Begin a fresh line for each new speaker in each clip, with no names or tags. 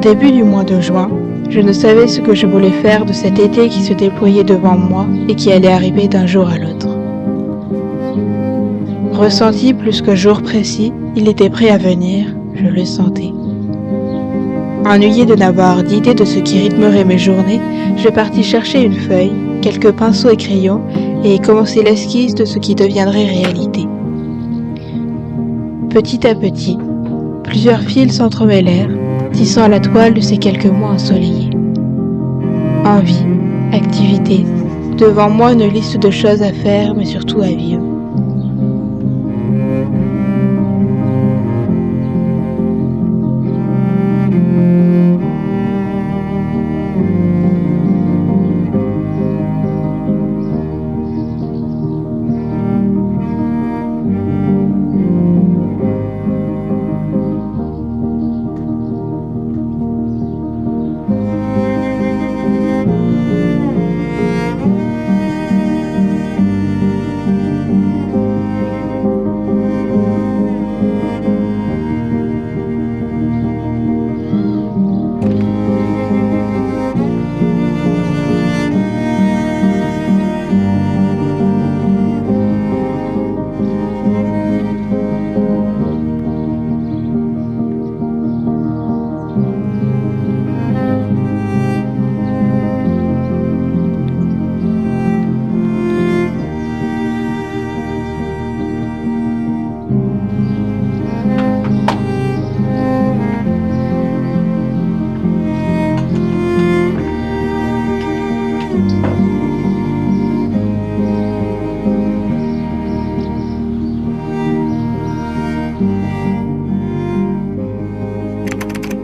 début du mois de juin, je ne savais ce que je voulais faire de cet été qui se déployait devant moi et qui allait arriver d'un jour à l'autre. Ressenti plus que jour précis, il était prêt à venir, je le sentais. Ennuyé de n'avoir d'idée de ce qui rythmerait mes journées, je partis chercher une feuille, quelques pinceaux et crayons et commencer l'esquisse de ce qui deviendrait réalité. Petit à petit, plusieurs fils s'entremêlèrent, tissant la toile de ces quelques mois ensoleillés. Envie, activité, devant moi une liste de choses à faire mais surtout à vivre.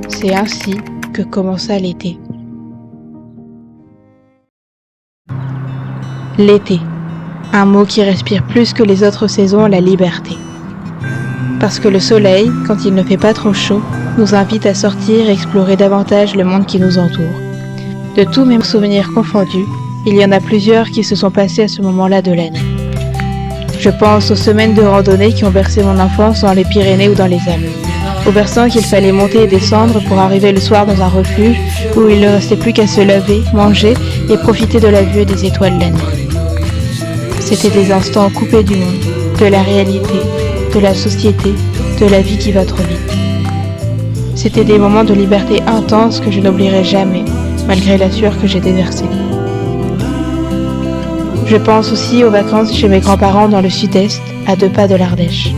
C'est ainsi que commença l'été. L'été, un mot qui respire plus que les autres saisons la liberté. Parce que le soleil, quand il ne fait pas trop chaud, nous invite à sortir et explorer davantage le monde qui nous entoure. De tous mes souvenirs confondus, il y en a plusieurs qui se sont passés à ce moment-là de l'année. Je pense aux semaines de randonnée qui ont bercé mon enfance dans les Pyrénées ou dans les Alpes. Aux versants qu'il fallait monter et descendre pour arriver le soir dans un refuge où il ne restait plus qu'à se lever, manger et profiter de la vue et des étoiles la nuit. C'était des instants coupés du monde, de la réalité, de la société, de la vie qui va trop vite. C'était des moments de liberté intense que je n'oublierai jamais, malgré la sueur que j'ai déversée. Je pense aussi aux vacances chez mes grands-parents dans le sud-est, à 2 pas de l'Ardèche.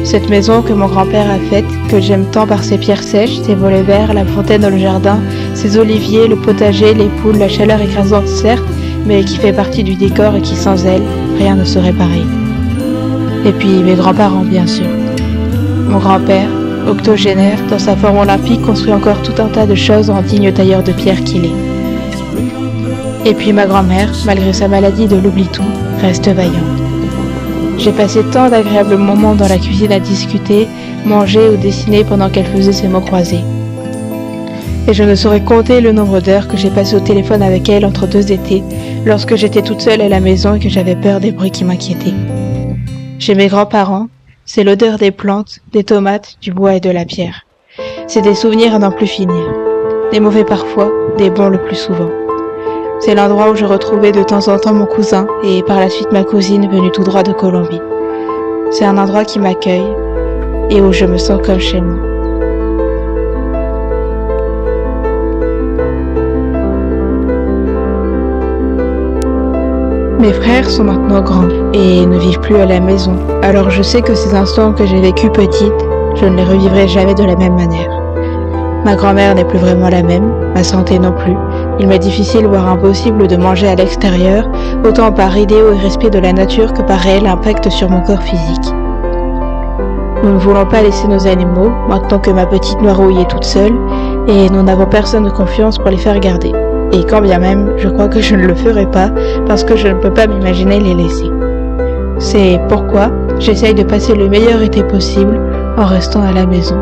Cette maison que mon grand-père a faite, que j'aime tant par ses pierres sèches, ses volets verts, la fontaine dans le jardin, ses oliviers, le potager, les poules, la chaleur écrasante certes, mais qui fait partie du décor et qui sans elle, rien ne serait pareil. Et puis mes grands-parents bien sûr. Mon grand-père, octogénaire, dans sa forme olympique, construit encore tout un tas de choses en digne tailleur de pierre qu'il est. Et puis ma grand-mère, malgré sa maladie de l'oubli-tout, reste vaillante. J'ai passé tant d'agréables moments dans la cuisine à discuter, manger ou dessiner pendant qu'elle faisait ses mots croisés. Et je ne saurais compter le nombre d'heures que j'ai passé au téléphone avec elle entre 2 étés, lorsque j'étais toute seule à la maison et que j'avais peur des bruits qui m'inquiétaient. Chez mes grands-parents, c'est l'odeur des plantes, des tomates, du bois et de la pierre. C'est des souvenirs à n'en plus finir. Des mauvais parfois, des bons le plus souvent. C'est l'endroit où je retrouvais de temps en temps mon cousin et par la suite ma cousine venue tout droit de Colombie. C'est un endroit qui m'accueille et où je me sens comme chez moi. Mes frères sont maintenant grands et ne vivent plus à la maison, alors je sais que ces instants que j'ai vécus petite, je ne les revivrai jamais de la même manière. Ma grand-mère n'est plus vraiment la même, ma santé non plus. Il m'est difficile voire impossible de manger à l'extérieur, autant par idéal et respect de la nature que par réel impact sur mon corps physique. Nous ne voulons pas laisser nos animaux, maintenant que ma petite Noirouille est toute seule, et nous n'avons personne de confiance pour les faire garder. Et quand bien même, je crois que je ne le ferai pas, parce que je ne peux pas m'imaginer les laisser. C'est pourquoi j'essaye de passer le meilleur été possible en restant à la maison.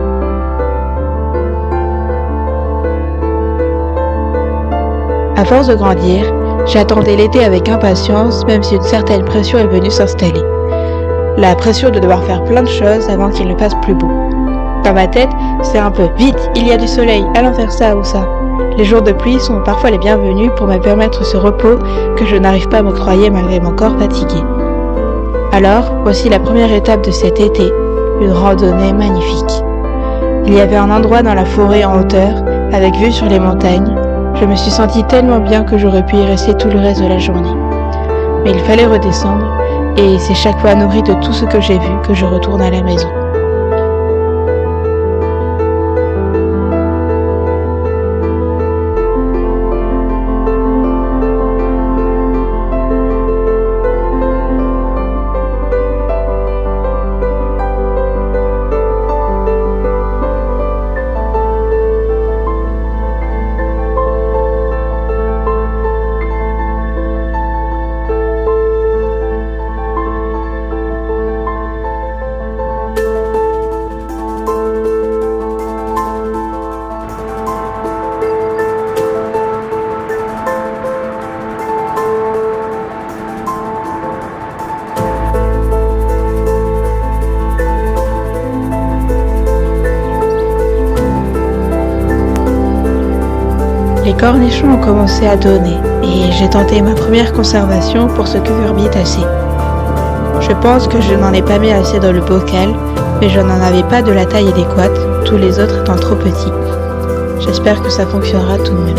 À force de grandir, j'attendais l'été avec impatience, même si une certaine pression est venue s'installer. La pression de devoir faire plein de choses avant qu'il ne fasse plus beau. Dans ma tête, c'est un peu vite, il y a du soleil, allons faire ça ou ça. Les jours de pluie sont parfois les bienvenus pour me permettre ce repos que je n'arrive pas à m'octroyer malgré mon corps fatigué. Alors, voici la première étape de cet été, une randonnée magnifique. Il y avait un endroit dans la forêt en hauteur, avec vue sur les montagnes. Je me suis sentie tellement bien que j'aurais pu y rester tout le reste de la journée. Mais il fallait redescendre, et c'est chaque fois nourri de tout ce que j'ai vu que je retourne à la maison. Les cornichons ont commencé à donner et j'ai tenté ma première conservation pour ce cucurbitacées. Je pense que je n'en ai pas mis assez dans le bocal, mais je n'en avais pas de la taille adéquate, tous les autres étant trop petits. J'espère que ça fonctionnera tout de même.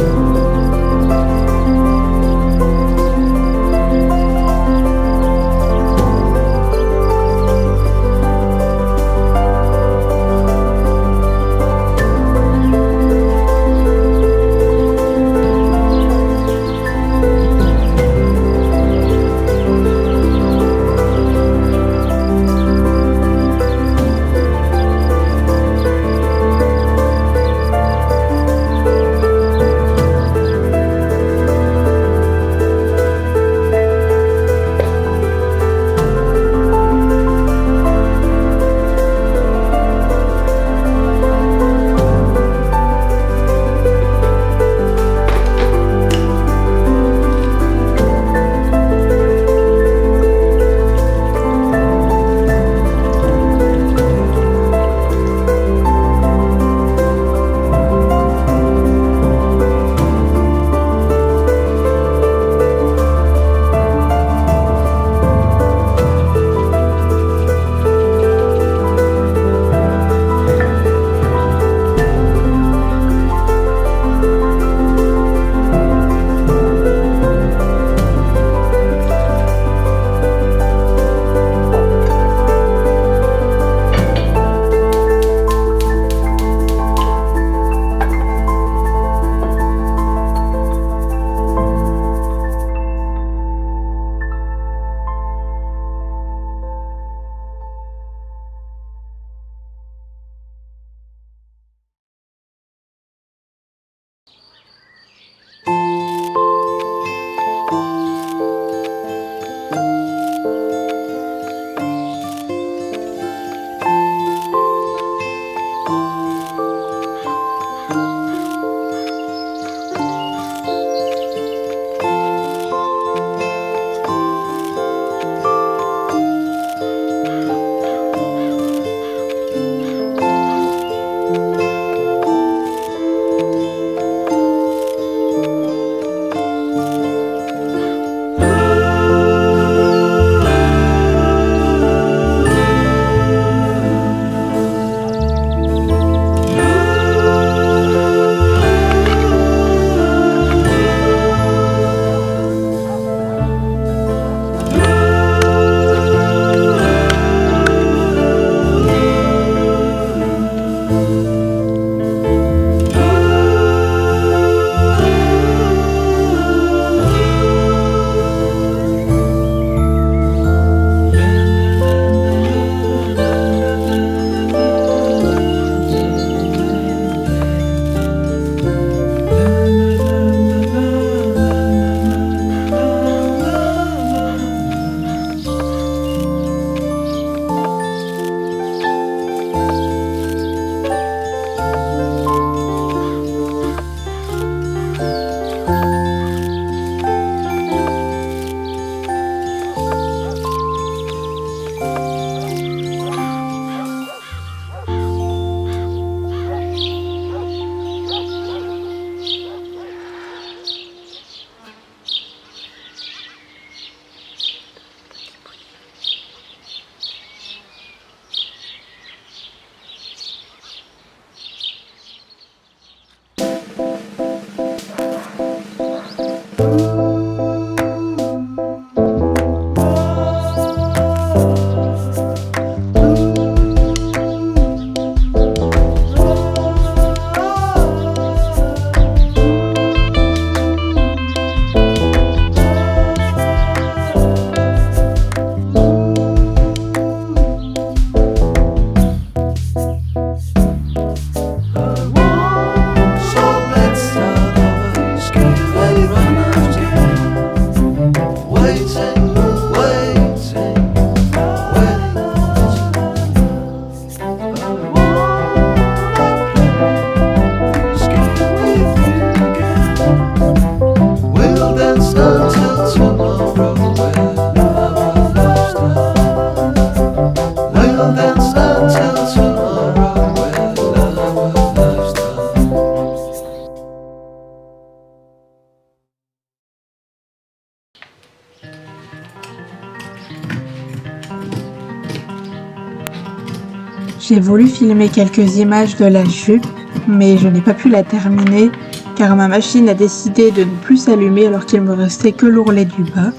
J'ai voulu filmer quelques images de la jupe, mais je n'ai pas pu la terminer car ma machine a décidé de ne plus s'allumer alors qu'il me restait que l'ourlet du bas.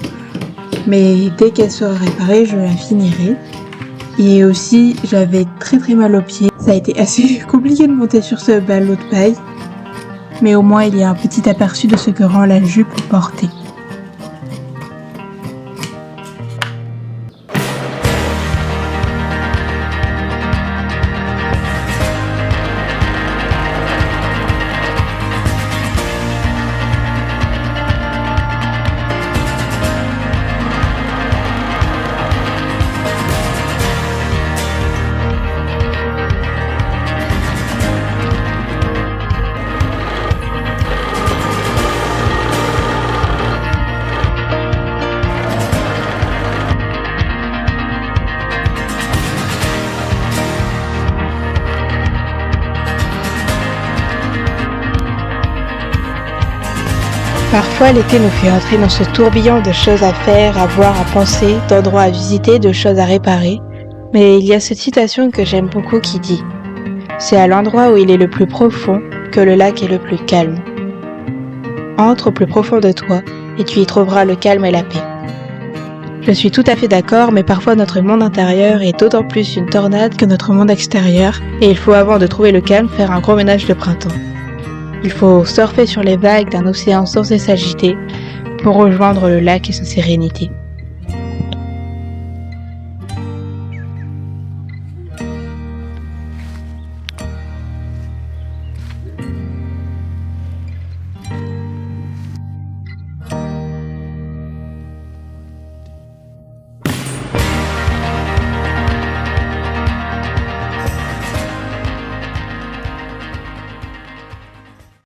Mais dès qu'elle sera réparée, je la finirai. Et aussi, j'avais très mal aux pieds. Ça a été assez compliqué de monter sur ce ballot de paille. Mais au moins, il y a un petit aperçu de ce que rend la jupe portée. Parfois, l'été nous fait entrer dans ce tourbillon de choses à faire, à voir, à penser, d'endroits à visiter, de choses à réparer. Mais il y a cette citation que j'aime beaucoup qui dit « C'est à l'endroit où il est le plus profond que le lac est le plus calme. Entre au plus profond de toi et tu y trouveras le calme et la paix. » Je suis tout à fait d'accord, mais parfois notre monde intérieur est d'autant plus une tornade que notre monde extérieur, et il faut avant de trouver le calme faire un gros ménage de printemps. Il faut surfer sur les vagues d'un océan sans cesse agité pour rejoindre le lac et sa sérénité.